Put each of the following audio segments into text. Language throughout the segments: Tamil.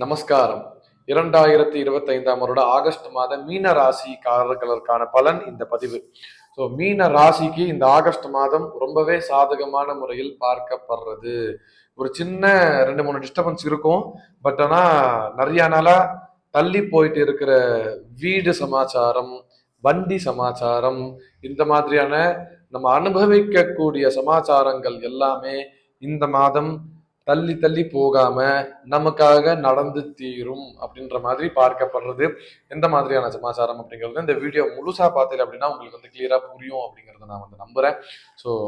நமஸ்காரம். 2025ஆம் வருட ஆகஸ்ட் மாத மீன ராசிக்காரர்களுக்கான பலன் இந்த பதிவு. மீன ராசிக்கு இந்த ஆகஸ்ட் மாதம் ரொம்பவே சாதகமான முறையில் பார்க்கப்படுறது. ஒரு சின்ன 2-3 டிஸ்டர்பன்ஸ் இருக்கும். பட் ஆனா நிறைய நாளா தள்ளி போயிட்டு இருக்கிற வீடு சமாச்சாரம், வண்டி சமாச்சாரம், இந்த மாதிரியான நம்ம அனுபவிக்கக்கூடிய சமாச்சாரங்கள் எல்லாமே இந்த மாதம் தள்ளி தள்ளி போகாம நமக்காக நடந்து தீரும் அப்படின்ற மாதிரி பார்க்கப்படுறது. எந்த மாதிரியான சமாச்சாரம் அப்படிங்கிறது இந்த வீடியோ முழுசா பார்த்தீங்க அப்படின்னா உங்களுக்கு வந்து கிளியரா புரியும் அப்படிங்கறத நான் வந்து நம்புறேன்.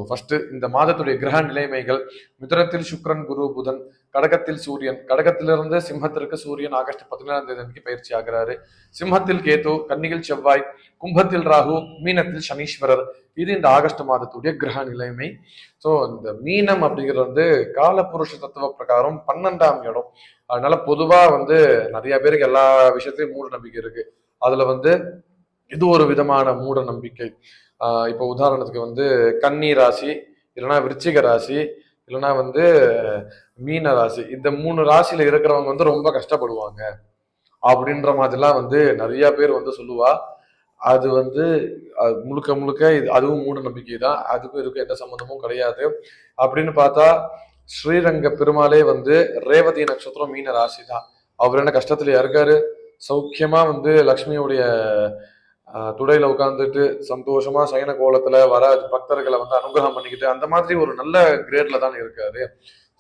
ஃபர்ஸ்ட் இந்த மாதத்துடைய கிரக நிலைமைகள்: மிதுனத்தில் சுக்கிரன், குரு, புதன்; கடகத்தில் சூரியன். கடகத்திலிருந்து சிம்மத்திற்கு சூரியன் ஆகஸ்ட் 17ஆம் தேதி அன்னைக்கு பயிற்சி ஆகிறாரு. சிம்மத்தில் கேது, கன்னியில் செவ்வாய், கும்பத்தில் ராகு, மீனத்தில் சனீஸ்வரர். இது இந்த ஆகஸ்ட் மாதத்துடைய கிரக நிலைமை. இந்த மீனம் அப்படிங்கிறது வந்து காலபுருஷ தத்துவ பிரகாரம் 12ஆம் இடம். அதனால பொதுவா வந்து நிறைய பேருக்கு எல்லா விஷயத்திலயும் மூட நம்பிக்கை இருக்கு. அதுல வந்து இது ஒரு விதமான மூட நம்பிக்கை. இப்போ உதாரணத்துக்கு வந்து கன்னி ராசி, இல்லைன்னா விருச்சிக ராசி, இல்லைன்னா வந்து மீன ராசி, இந்த 3 ராசியில இருக்கிறவங்க வந்து ரொம்ப கஷ்டப்படுவாங்க அப்படின்ற மாதிரிலாம் வந்து நிறைய பேர் வந்து சொல்லுவா. அது வந்து முழுக்க முழுக்க அதுவும் மூட நம்பிக்கை தான். அதுக்கும் இதுக்கும் எந்த சம்பந்தமும் கிடையாது. அப்படின்னு பார்த்தா ஸ்ரீரங்க பெருமாளே வந்து ரேவதி நட்சத்திரம் மீன ராசி தான். அவர் என்ன கஷ்டத்துல இருக்காரு? சௌக்கியமா வந்து லக்ஷ்மியுடைய துடையில உட்கார்ந்துட்டு சந்தோஷமா சயன கோலத்துல வர பக்தர்களை வந்து அனுகிரகம் பண்ணிக்கிட்டு அந்த மாதிரி ஒரு நல்ல கிரேட்ல தான் இருக்காரு.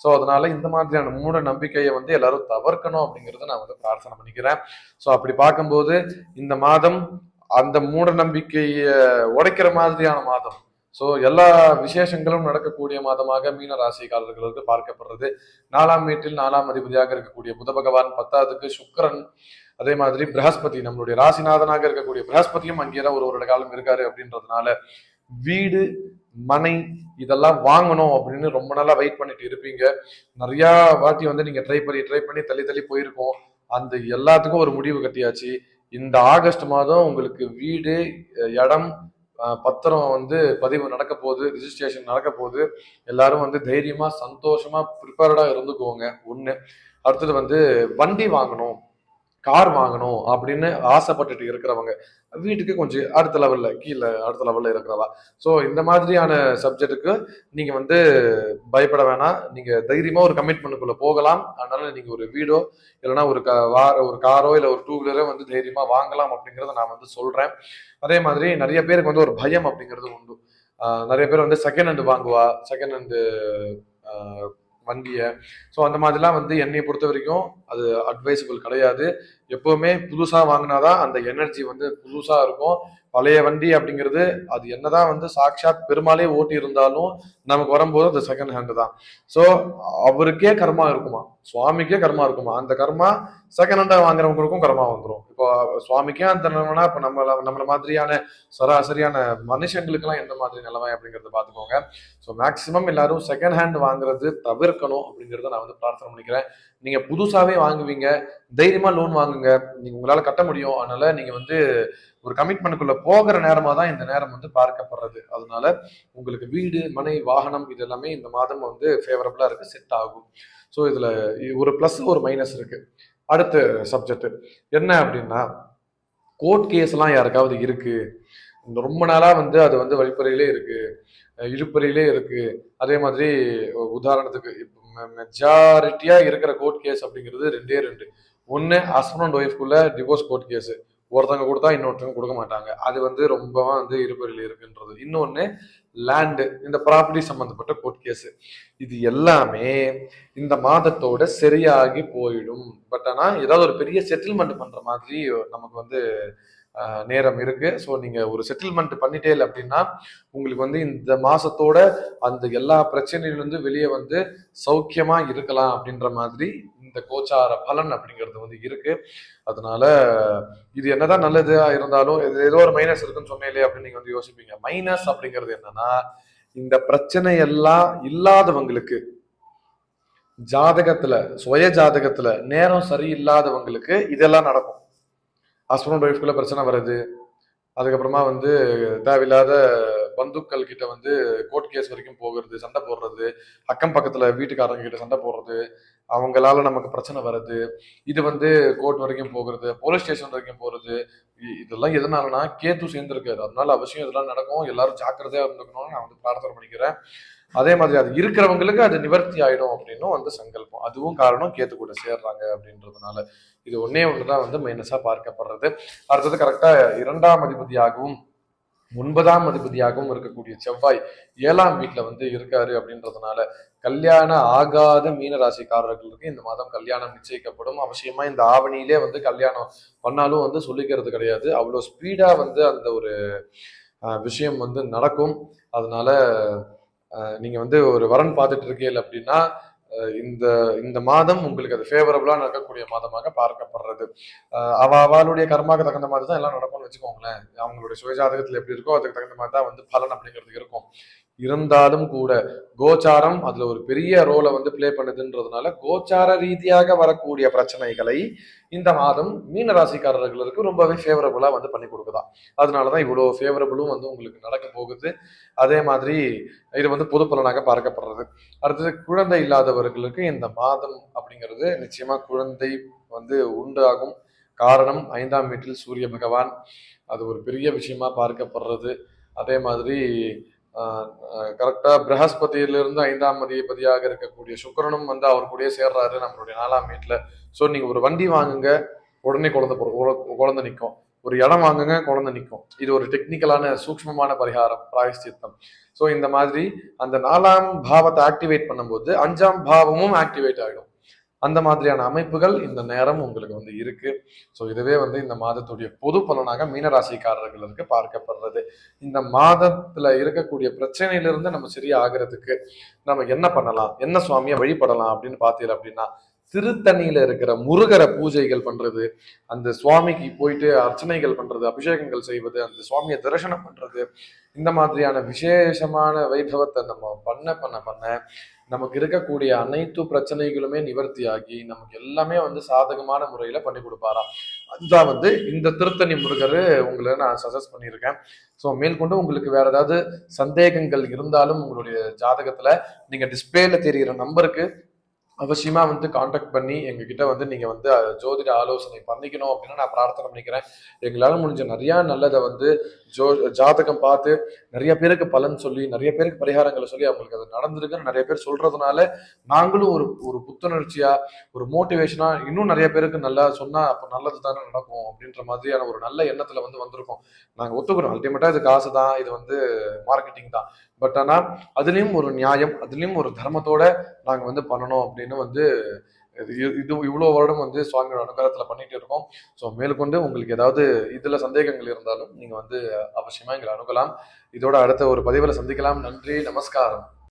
அதனால இந்த மாதிரியான மூட நம்பிக்கையை வந்து எல்லாரும் தவிர்க்கணும் அப்படிங்கறத நான் வந்து பிரார்த்தனை பண்ணிக்கிறேன். அப்படி பார்க்கும்போது இந்த மாதம் அந்த மூட நம்பிக்கைய உடைக்கிற மாதிரியான மாதம். எல்லா விசேஷங்களும் நடக்கக்கூடிய மாதமாக மீன ராசிக்காரர்களுக்கு பார்க்கப்படுறது. 4ஆம் வீட்டில் 4ஆம் அதிபதியாக இருக்கக்கூடிய புத பகவான், 10ஆவதுக்கு சுக்கிரன், அதே மாதிரி பிரகஸ்பதி, நம்மளுடைய ராசிநாதனாக இருக்கக்கூடிய பிரகஸ்பதியும் அங்கேதான் ஒரு வருட காலம் இருக்காரு. அப்படின்றதுனால வீடு, மனை இதெல்லாம் வாங்கணும் அப்படின்னு ரொம்ப நாளா வெயிட் பண்ணிட்டு இருப்பீங்க. நிறைய வாட்டி வந்து நீங்க ட்ரை பண்ணி தள்ளி தள்ளி போயிருக்கோம். அந்த எல்லாத்துக்கும் ஒரு முடிவு கட்டியாச்சு. இந்த ஆகஸ்ட் மாதம் உங்களுக்கு வீடு, இடம், பத்திரம் வந்து பதிவு நடக்க போகுது, ரிஜிஸ்ட்ரேஷன் நடக்க போகுது. எல்லாரும் வந்து தைரியமா சந்தோஷமா ப்ரிப்பேர்டா இருந்துக்கோங்க. ஒண்ணு. அடுத்தது வந்து வண்டி வாங்கணும், கார் வாங்கணும் அப்படின்னு ஆசைப்பட்டுட்டு இருக்கிறவங்க, வீட்டுக்கு கொஞ்சம் அடுத்த லெவல்ல இருக்கிறவா, இந்த மாதிரியான சப்ஜெக்டுக்கு நீங்க வந்து பயப்பட வேணாம். நீங்க தைரியமா ஒரு கமிட்மெண்ட்டுக்குள்ள போகலாம். அதனால நீங்க ஒரு வீடோ இல்லைன்னா ஒரு காரோ இல்ல ஒரு 2 வீலரோ வந்து தைரியமா வாங்கலாம் அப்படிங்கறத நான் வந்து சொல்றேன். அதே மாதிரி நிறைய பேருக்கு வந்து ஒரு பயம் அப்படிங்கிறது உண்டு. நிறைய பேர் வந்து செகண்ட் ஹேண்ட் வாங்குவா, செகண்ட் ஹேண்ட் வண்டியை. அந்த மாதிரிலாம் வந்து என்னை பொறுத்த வரைக்கும் அது அட்வைசபிள் கிடையாது. எப்பவுமே புதுசா வாங்கினாதான் அந்த எனர்ஜி வந்து புதுசா இருக்கும். பழைய வண்டி அப்படிங்கிறது அது என்னதான் வந்து சாட்சாத் பெருமாளே ஓட்டி இருந்தாலும் நமக்கு வரும்போது அது செகண்ட் ஹேண்ட் தான். அவருக்கே கர்மா இருக்குமா, சுவாமிக்கே கர்மா இருக்குமா, அந்த கர்மா செகண்ட் ஹேண்டா வாங்குறவங்களுக்கும் கர்மா வந்துடும். இப்போ சுவாமிக்கே அந்த நிலைமைனா இப்ப நம்மள மாதிரியான சராசரியான மனுஷங்களுக்கு எல்லாம் எந்த மாதிரி நிலைமை அப்படிங்கறத பாத்துக்கோங்க. மேக்சிமம் எல்லாரும் செகண்ட் ஹேண்ட் வாங்குறது தவிர்க்கணும் அப்படிங்கறத நான் வந்து பிரார்த்தனை பண்ணிக்கிறேன். நீங்க புதுசாவே வாங்குவீங்க, தைரியமா லோன் வாங்குங்க. நீங்க உங்களால கட்ட முடியும். அதனால நீங்க வந்து ஒரு கமிட்மெண்ட்டுக்குள்ள போகிற நேரமா தான் இந்த நேரம் வந்து பார்க்கப்படுறது. அதனால உங்களுக்கு வீடு, மனை, வாகனம் இது எல்லாமே இந்த மாதம் வந்து ஃபேவரபிளா இருக்கு, செட் ஆகும். இதுல ஒரு பிளஸ் ஒரு மைனஸ் இருக்கு. அடுத்த சப்ஜெக்ட் என்ன அப்படின்னா, கோர்ட் கேஸ் எல்லாம் யாருக்காவது இருக்கு, ரொம்ப நாளா வந்து அது வந்து வழிப்பறையிலே இருக்கு, இழுப்பறையிலே இருக்கு. அதே மாதிரி உதாரணத்துக்கு மெஜாரிட்டியா இருக்கிற கோர்ட் கேஸ் அப்படிங்கிறது 2. ஒன்னு ஹஸ்பண்ட் அண்ட் ஒய்ஃப்குள்ள டிவோர்ஸ் கோர்ட் கேஸ். ஒருத்தவங்க கொடுத்தா இன்னொருத்தவங்க கொடுக்க மாட்டாங்க. அது வந்து ரொம்ப வந்து இருப்பறையில் இருக்குன்றது. இன்னொன்னு லேண்டு, இந்த ப்ராப்பர்ட்டி சம்பந்தப்பட்ட கோர்ட் கேஸ். இது எல்லாமே இந்த மாதத்தோட சரியாகி போயிடும். பட் ஆனா ஏதாவது ஒரு பெரிய செட்டில்மெண்ட் பண்ற மாதிரி நமக்கு வந்து நேரம் இருக்கு. நீங்க ஒரு செட்டில்மெண்ட் பண்ணிட்டே இல்லை அப்படின்னா உங்களுக்கு வந்து இந்த மாசத்தோட அந்த எல்லா பிரச்சனையிலிருந்து வெளியே வந்து சௌக்கியமா இருக்கலாம் அப்படின்ற மாதிரி இந்த கோச்சார பலன் அப்படிங்கிறது வந்து இருக்கு. அதனால இது என்னதான் நல்லதா இருந்தாலும் இது ஏதோ ஒரு மைனஸ் இருக்குன்னு சொன்னேன் அப்படின்னு நீங்க வந்து யோசிப்பீங்க. மைனஸ் அப்படிங்கிறது என்னன்னா, இந்த பிரச்சனை எல்லாம் இல்லாதவங்களுக்கு, ஜாதகத்துல சுய ஜாதகத்துல நேரம் சரியில்லாதவங்களுக்கு இதெல்லாம் நடக்கும். ஹஸ்பண்ட் ஒய்ஃப்குள்ள பிரச்சனை வருது, அதுக்கப்புறமா வந்து தேவையில்லாத பந்துக்கள் கிட்ட வந்து கோர்ட் கேஸ் வரைக்கும் போகிறது, சண்டை போடுறது, அக்கம் பக்கத்துல வீட்டுக்காரங்க கிட்ட சண்டை போடுறது, அவங்களால நமக்கு பிரச்சனை வருது, இது வந்து கோர்ட் வரைக்கும் போகிறது, போலீஸ் ஸ்டேஷன் வரைக்கும் போறது, இதெல்லாம் எதனாலனா கேத்து சேர்ந்திருக்காரு. அதனால அவசியம் இதெல்லாம் நடக்கும், எல்லாரும் ஜாக்கிரதையா இருந்துக்கணும்னு நான் வந்து பிரார்த்தனை பண்ணிக்கிறேன். அதே மாதிரி அது இருக்கிறவங்களுக்கு அது நிவர்த்தி ஆயிடும் அப்படின்னும் வந்து சங்கல்பம். அதுவும் காரணம் கேத்து கூட சேர்றாங்க அப்படின்றதுனால. இது ஒண்ணே ஒண்ணுதான் வந்து மைனஸா பார்க்கப்படுறது. அடுத்தது கரெக்டா 2ஆம் அதிபதியாகவும் 9ஆம் அதிபதியாகவும் இருக்கக்கூடிய செவ்வாய் 7ஆம் வீட்டுல வந்து இருக்காரு அப்படின்றதுனால கல்யாணம் ஆகாத மீன ராசிக்காரர்களுக்கு இந்த மாதம் கல்யாணம் நிச்சயிக்கப்படும். அவசியமா இந்த ஆவணியிலே வந்து கல்யாணம் பண்ணாலும் வந்து சொல்லிக்கிறது கிடையாது. அவ்வளவு ஸ்பீடா வந்து அந்த ஒரு விஷயம் வந்து நடக்கும். அதனால நீங்க வந்து ஒரு வரன் பார்த்துட்டு இருக்கீங்க அப்படின்னா இந்த இந்த மாதம் உங்களுக்கு அது ஃபேவரபிளா நடக்கக்கூடிய மாதமாக பார்க்கப்படுறது. அவளுடைய கர்மாக்கு தகுந்த மாதிரி தான் எல்லாம் நடக்கும்னு வச்சுக்கோங்களேன். அவங்களுடைய சுயஜாதகத்துல எப்படி இருக்கோ அதுக்கு தகுந்த மாதிரி தான் வந்து பலன் அப்படிங்கிறது இருக்கும். இருந்தாலும் கூட கோச்சாரம் அதுல ஒரு பெரிய ரோலை வந்து பிளே பண்ணுதுன்றதுனால கோச்சார ரீதியாக வரக்கூடிய பிரச்சனைகளை இந்த மாதம் மீன ராசிக்காரர்களுக்கு ரொம்பவே ஃபேவரபுளா வந்து பண்ணி கொடுக்குதா. அதனாலதான் இவ்வளவு ஃபேவரபுளும் வந்து உங்களுக்கு நடக்க போகுது. அதே மாதிரி இது வந்து பொது பலனாக பார்க்கப்படுறது. அடுத்தது குழந்தை இல்லாதவர்களுக்கு இந்த மாதம் அப்படிங்கிறது நிச்சயமா குழந்தை வந்து உண்டாகும். காரணம் 5ஆம் வீட்டில் சூரிய பகவான், அது ஒரு பெரிய விஷயமா பார்க்கப்படுறது. அதே மாதிரி கரெக்டா பிரகஸ்பதியிலிருந்து 5ஆம் அதிபதியாக இருக்கக்கூடிய சுக்கிரனும் வந்து அவர் கூடயே சேர்றாரு நம்மளுடைய 4ஆம் வீட்டுல. ஸோ நீங்க ஒரு வண்டி வாங்குங்க, உடனே குழந்தை நிற்கும். ஒரு இடம் வாங்குங்க, குழந்தை நிற்கும். இது ஒரு டெக்னிக்கலான சூக்ஷ்மமான பரிகாரம், பிராயஷ்சித்தம். ஸோ இந்த மாதிரி அந்த 4ஆம் பாவத்தை ஆக்டிவேட் பண்ணும்போது 5ஆம் பாவமும் ஆக்டிவேட் ஆகிடும். அந்த மாதிரியான அமைப்புகள் இந்த நேரம் உங்களுக்கு வந்து இருக்கு. ஸோ இதுவே வந்து இந்த மாதத்துடைய பொது பலனாக மீனராசிக்காரர்களுக்கு பார்க்கப்படுறது. இந்த மாதத்துல இருக்கக்கூடிய பிரச்சனையிலிருந்து நம்ம சரியாகிறதுக்கு நம்ம என்ன பண்ணலாம், என்ன சுவாமியை வழிபடலாம் அப்படின்னு பார்த்தீங்க அப்படின்னா, திருத்தணியில இருக்கிற முருகரை பூஜைகள் பண்றது, அந்த சுவாமிக்கு போயிட்டு அர்ச்சனைகள் பண்றது, அபிஷேகங்கள் செய்வது, அந்த சுவாமியை தரிசனம் பண்றது, இந்த மாதிரியான விசேஷமான வைபவத்தை நம்ம பண்ண பண்ண பண்ண நமக்கு இருக்கக்கூடிய அனைத்து பிரச்சனைகளுமே நிவர்த்தியாகி நமக்கு எல்லாமே வந்து சாதகமான முறையில பண்ணி கொடுப்பாராம். அதுதான் வந்து இந்த திருத்தணி முருகர் உங்களை நான் சஜஸ்ட் பண்ணியிருக்கேன். ஸோ மேற்கொண்டு உங்களுக்கு வேற ஏதாவது சந்தேகங்கள் இருந்தாலும் உங்களுடைய ஜாதகத்துல நீங்க டிஸ்பிளேல தெரிகிற நம்பருக்கு அவசியமா வந்து காண்டாக்ட் பண்ணி எங்ககிட்ட வந்து நீங்க வந்து ஜோதிட ஆலோசனை பண்ணிக்கணும் அப்படின்னு நான் பிரார்த்தனை பண்ணிக்கிறேன். எங்களால முடிஞ்ச நிறைய நல்லதை வந்து ஜாதகம் பார்த்து நிறைய பேருக்கு பலன் சொல்லி நிறைய பேருக்கு பரிகாரங்களை சொல்லி அவங்களுக்கு அது நடந்திருக்குன்னு நிறைய பேர் சொல்றதுனால நாங்களும் ஒரு ஒரு புத்துணர்ச்சியா ஒரு மோட்டிவேஷனா இன்னும் நிறைய பேருக்கு நல்லா சொன்னா அப்ப நல்லது தானே நடக்கும் அப்படின்ற மாதிரியான ஒரு நல்ல எண்ணத்துல வந்து வந்திருக்கோம். நாங்க ஒத்துக்கிறோம், அல்டிமேட்டா இது காசு தான், இது வந்து மார்க்கெட்டிங் தான். பட் ஆனா அதுலயும் ஒரு நியாயம், அதுலயும் ஒரு தர்மத்தோட நாங்க வந்து பண்ணணும் அப்படின்னு வந்து இது இவ்வளவு வருடம் வந்து சுவாமியோட அனுகிரகத்துல பண்ணிட்டு இருக்கோம். ஸோ மேற்கொண்டு உங்களுக்கு ஏதாவது இதுல சந்தேகங்கள் இருந்தாலும் நீங்க வந்து அவசியமா எங்களை அணுகலாம். இதோட அடுத்த ஒரு பதிவுல சந்திக்கலாம். நன்றி, நமஸ்காரம்.